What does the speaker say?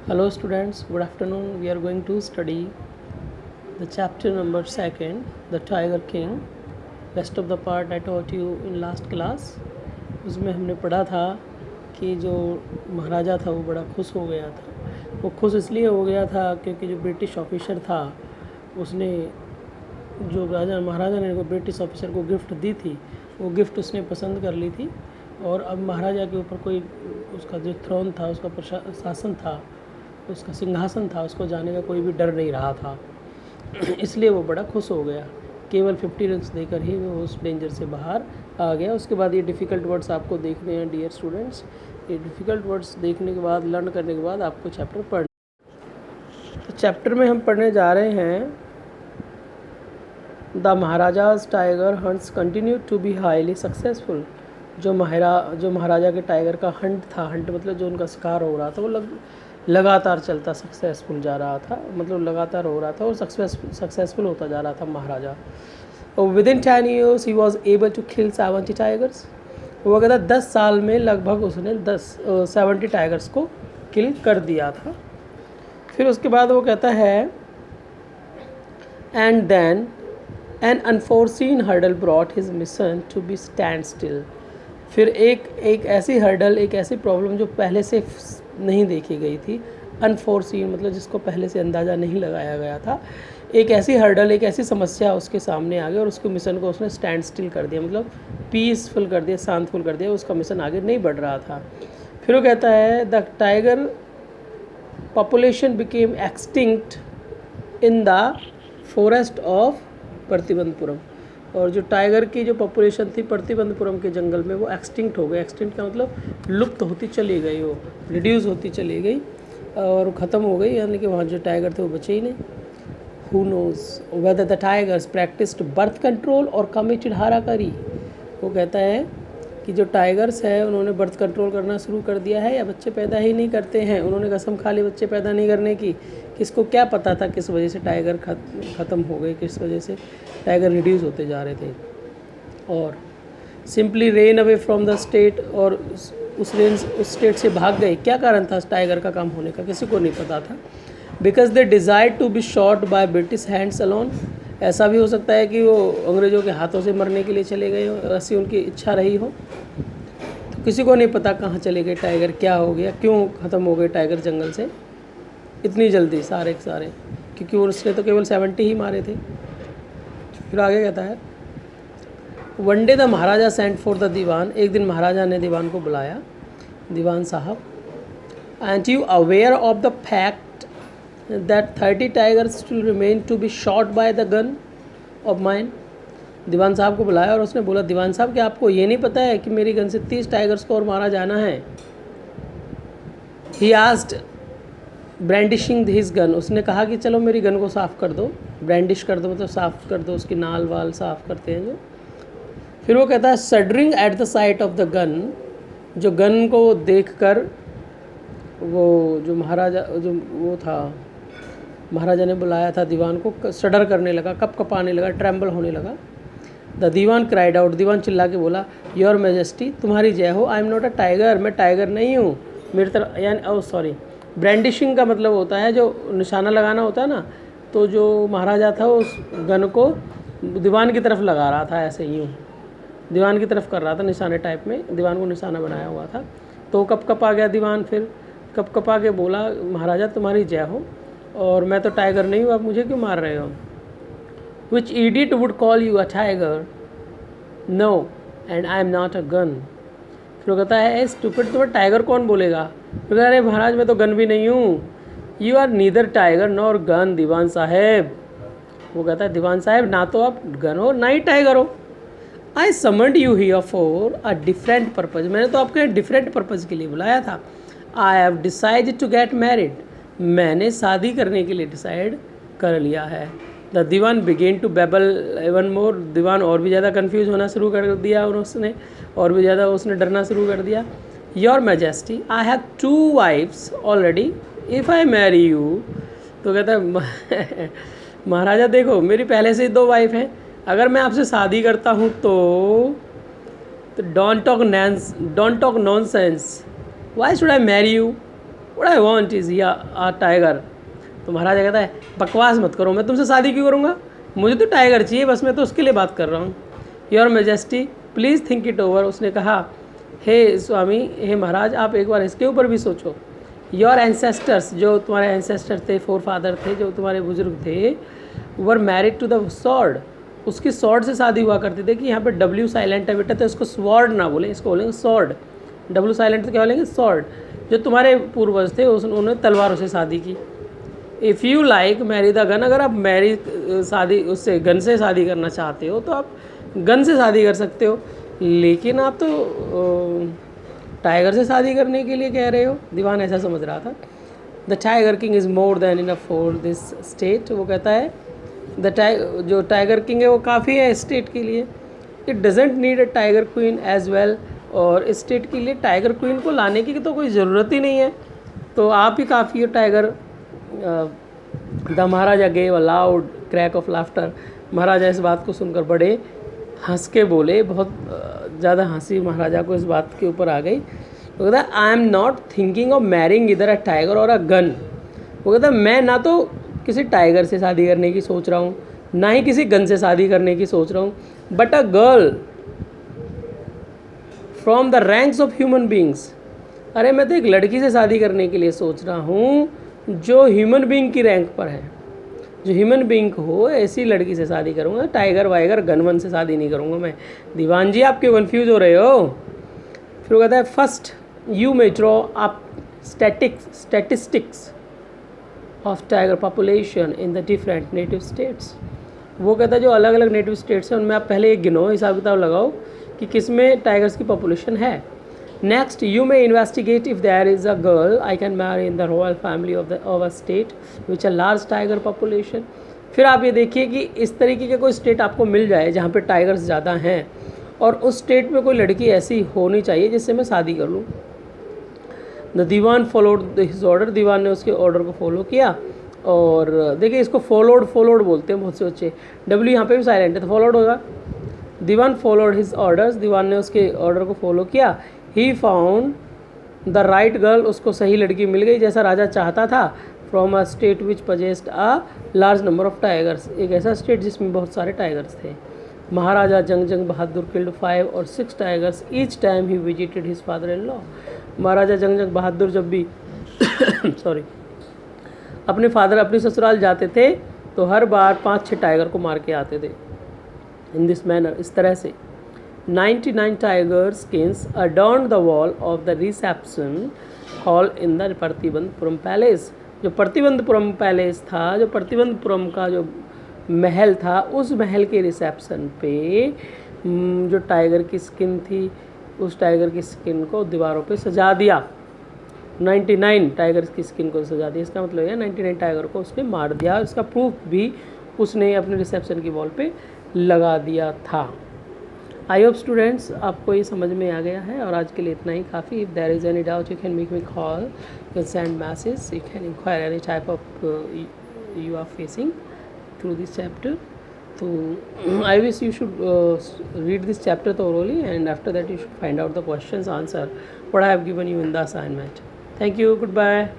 Hello students, good afternoon. We are going to study the chapter number 2, The Tiger King. Rest of the part I taught you in last class. उसमें हमने पढ़ा था कि जो महाराजा था वो बड़ा खुश हो गया था। वो खुश इसलिए हो गया था क्योंकि जो ब्रिटिश ऑफिसर था उसने जो महाराजा ने वो ब्रिटिश ऑफिसर को गिफ्ट दी थी, वो गिफ्ट उसने पसंद कर ली थी और अब महाराजा के ऊपर कोई उसका जो थ्रोन था, उसका शासन था, उसका सिंहासन था, उसको जाने का कोई भी डर नहीं रहा था। इसलिए वो बड़ा खुश हो गया। केवल 50 रन्स देकर ही वो उस डेंजर से बाहर आ गया। उसके बाद ये डिफ़िकल्ट वर्ड्स आपको देखने हैं डियर स्टूडेंट्स। ये डिफ़िकल्ट वर्ड्स देखने के बाद, लर्न करने के बाद आपको चैप्टर पढ़ना। तो चैप्टर में हम पढ़ने जा रहे हैं the maharaja's tiger hunts continue to be highly successful. जो महाराजा के टाइगर का हंट था, हंट मतलब जो उनका शिकार हो रहा था, वो लगातार चलता सक्सेसफुल जा रहा था, मतलब लगातार हो रहा था और सक्सेसफुल होता जा रहा था महाराजा। और within 10 years he was able to kill 70 tigers. वो कहता 10 साल में लगभग उसने 70 टाइगर्स को किल कर दिया था। फिर उसके बाद वो कहता है and then an unforeseen hurdle brought his mission to be stand still. फिर एक ऐसी हर्डल, एक ऐसी प्रॉब्लम जो पहले से नहीं देखी गई थी, अनफोर्सीन मतलब जिसको पहले से अंदाज़ा नहीं लगाया गया था, एक ऐसी हर्डल, एक ऐसी समस्या उसके सामने आ गई और उसके मिशन को उसने स्टैंड स्टिल कर दिया, मतलब पीसफुल कर दिया, शांतफुल कर दिया। उसका मिशन आगे नहीं बढ़ रहा था। फिर वो कहता है the tiger population became extinct in the forest of Pratibandapuram. और जो टाइगर की जो पॉपुलेशन थी प्रतिबंधपुरम के जंगल में, वो एक्सटिंक्ट हो गई। एक्सटिंक्ट का मतलब लुप्त होती चली गई, वो रिड्यूस होती चली गई और ख़त्म हो गई, यानी कि वहाँ जो टाइगर थे वो बचे ही नहीं। Who nose whether the tigers practised birth control और कमिटेड हाराकारी। वो कहता है कि जो टाइगर्स है उन्होंने बर्थ कंट्रोल करना शुरू कर दिया है या बच्चे पैदा ही नहीं करते हैं। उन्होंने कसम खा ली बच्चे पैदा नहीं करने की। किसको क्या पता था किस वजह से टाइगर ख़त्म हो गए, किस वजह से टाइगर रिड्यूस होते जा रहे थे। और simply rain away from the state, और उस स्टेट से भाग गए। क्या कारण था टाइगर का काम होने का, किसी को नहीं पता था। Because they desire to be shot by British hands alone. ऐसा भी हो सकता है कि वो अंग्रेज़ों के हाथों से मरने के लिए चले गए हो, ऐसी उनकी इच्छा रही हो। तो किसी को नहीं पता कहाँ चले गए टाइगर, क्या हो गया, क्यों ख़त्म हो गए टाइगर जंगल से इतनी जल्दी सारे के सारे, क्योंकि उसने तो केवल 70 ही मारे थे। फिर आगे कहता है one day the maharaja sent for the dewan. एक दिन महाराजा ने दीवान को बुलाया, दीवान साहब, and you aware of the fact that 30 tigers still remain to be shot by the gun of mine। दीवान साहब को बुलाया और उसने बोला, दीवान साहब क्या आपको ये नहीं पता है कि मेरी गन से 30 टाइगर्स को और मारा जाना है। He asked brandishing his gun. उसने कहा कि चलो मेरी गन को साफ़ कर दो, ब्रांडिश कर दो मतलब साफ़ कर दो, उसकी नाल वाल साफ़ करते हैं जो। फिर वो कहता है shuddering at the sight of the gun. जो गन को देख कर वो जो महाराजा जो वो था, महाराजा ने बुलाया था दीवान को, सडर करने लगा, कपाने लगा, ट्रैम्बल होने लगा। The dewan cried out. Dewan चिल्ला के बोला योर मैजेस्टी, तुम्हारी जय हो, I am not a tiger, मैं टाइगर नहीं हूँ। मेरी तरफ यानी ओ सॉरी, ब्रांडिशिंग का मतलब होता है जो निशाना लगाना होता है ना। तो जो महाराजा था उस गन को दीवान की तरफ लगा रहा था, ऐसे यूँ दीवान की तरफ कर रहा था, निशाने टाइप में दीवान को निशाना बनाया हुआ था। तो कपा गया दीवान। फिर कपा के बोला महाराजा तुम्हारी जय हो, और मैं तो टाइगर नहीं हूँ, आप मुझे क्यों मार रहे हो। Which idiot would call you a tiger, no and I am not a gun. फिर वो कहता है स्टूपिड, तुम्हें टाइगर कौन बोलेगा। फिर अरे महाराज मैं तो गन भी नहीं हूँ। You are neither tiger nor gun dewan साहेब। वो कहता है दीवान साहब ना तो आप गन हो ना ही टाइगर हो। I summoned you here for a different purpose. मैंने तो आपके डिफरेंट पर्पज़ के लिए बुलाया था। I have decided to get married. मैंने शादी करने के लिए डिसाइड कर लिया है। The dewan began to babble even more. Dewan और भी ज़्यादा कन्फ्यूज़ होना शुरू कर दिया और उसने और भी ज़्यादा उसने डरना शुरू कर दिया। Your majesty I have 2 wifes already if I marry you. तो कहता है महाराजा देखो मेरी पहले से ही 2 वाइफ हैं, अगर मैं आपसे शादी करता हूँ तो don't talk nonsense, why should I marry you. What I want is a tiger. तो महाराजा कहता है बकवास मत करो, मैं तुमसे शादी क्यों करूँगा, मुझे तो टाइगर चाहिए बस, मैं तो उसके लिए बात कर रहा हूँ। Your majesty please think it over. उसने कहा हे स्वामी, हे महाराज, आप एक बार इसके ऊपर भी सोचो। योर एंसेस्टर्स, जो तुम्हारे एंसेस्टर थे, फोर फादर थे, जो तुम्हारे बुजुर्ग थे, were married to the sword, उसकी स्वॉर्ड से शादी हुआ करती थी। कि यहाँ पे डब्ल्यू साइलेंट है बेटा, तो इसको स्वॉर्ड ना बोलें, इसको बोलेंगे स्वॉर्ड। डब्ल्यू साइलेंट तो क्या बोलेंगे, स्वॉर्ड। जो तुम्हारे पूर्वज थे उन्होंने तलवारों से शादी की। If you like marry the gun, अगर आप मैरी शादी उससे गन से शादी करना चाहते हो तो आप गन से शादी कर सकते हो, लेकिन आप तो टाइगर से शादी करने के लिए कह रहे हो। दीवान ऐसा समझ रहा था। The tiger king is more than enough for this state. वो कहता है जो टाइगर किंग है वो काफ़ी है स्टेट के लिए। It doesn't need a tiger queen as well, और स्टेट के लिए टाइगर क्वीन को लाने की तो कोई ज़रूरत ही नहीं है, तो आप ही काफ़ी हो tiger. The maharaja gave a loud crack of laughter. Maharaja इस बात को सुनकर बड़े हंस के बोले, बहुत ज़्यादा हंसी महाराजा को इस बात के ऊपर आ गई। वो कहता है आई am not thinking of marrying इधर अ टाइगर और अ गन। वो कहता है मैं ना तो किसी टाइगर से शादी करने की सोच रहा हूँ, ना ही किसी गन से शादी करने की सोच रहा हूँ, but a girl from the ranks of human beings. अरे मैं तो एक लड़की से शादी करने के लिए सोच रहा हूँ जो ह्यूमन बींग की रैंक पर है, जो ह्यूमन बींग हो, ऐसी लड़की से शादी करूँगा। टाइगर वाइगर गन वन से शादी नहीं करूँगा मैं। दीवान जी आप क्यों कन्फ्यूज़ हो रहे हो। फिर वो कहता है first you may draw up statistics of tiger population in the different native states. वो कहता है जो अलग अलग नेटिव स्टेट्स हैं उनमें आप पहले एक गिनो, हिसाब किताब लगाओ कि किस में टाइगर्स की पॉपुलेशन है। Next you may investigate if there is a girl I can marry in the royal family of a state which a large tiger population. फिर आप ये देखिए कि इस तरीके के कोई स्टेट आपको मिल जाए जहाँ पे टाइगर्स ज़्यादा हैं, और उस स्टेट में कोई लड़की ऐसी होनी चाहिए जिससे मैं शादी कर लूँ। The dewan followed his order. Dewan ने उसके ऑर्डर को फॉलो किया। और देखिए इसको फॉलोड बोलते हैं बहुत से बच्चे, डब्ल्यू यहाँ पे भी साइलेंट है तो फॉलोड होगा। दीवान फॉलोड हिज ऑर्डर्स। दीवान ने उसके ऑर्डर को फॉलो किया। He found the right girl. उसको सही लड़की मिल गई जैसा राजा चाहता था। From a state which possessed a large number of tigers. एक ऐसा स्टेट जिसमें बहुत सारे टाइगर्स थे। महाराजा जंग बहादुर किल्ड 5 और 6 tigers each time he visited his father in law. Maharaja Jung Bahadur जब भी सॉरी अपने ससुराल जाते थे तो हर बार 5-6 टाइगर को मार के आते थे। इन दिस मैनर, इस तरह से 99 tiger skins adorn the wall of the reception hall in the Pratibandapuram palace. जो प्रतिबंधपुरम पैलेस था, जो प्रतिबंधपुरम का जो महल था, उस महल के रिसेप्शन पे जो टाइगर की स्किन थी, उस टाइगर की स्किन को दीवारों पे सजा दिया। 99 टाइगर की स्किन को सजा दिया। इसका मतलब है 99 टाइगर को उसने मार दिया। इसका प्रूफ भी उसने अपने रिसेप्शन की वॉल पे लगा दिया था। आई होप स्टूडेंट्स आपको ये समझ में आ गया है, और आज के लिए इतना ही काफ़ी। If there is any doubt you can make me call, you can send message, you can enquire any type of you are facing through this chapter. So I wish you should read this chapter thoroughly, and after that you should find out the questions answer what I have given you in the assignment. Thank you. Goodbye.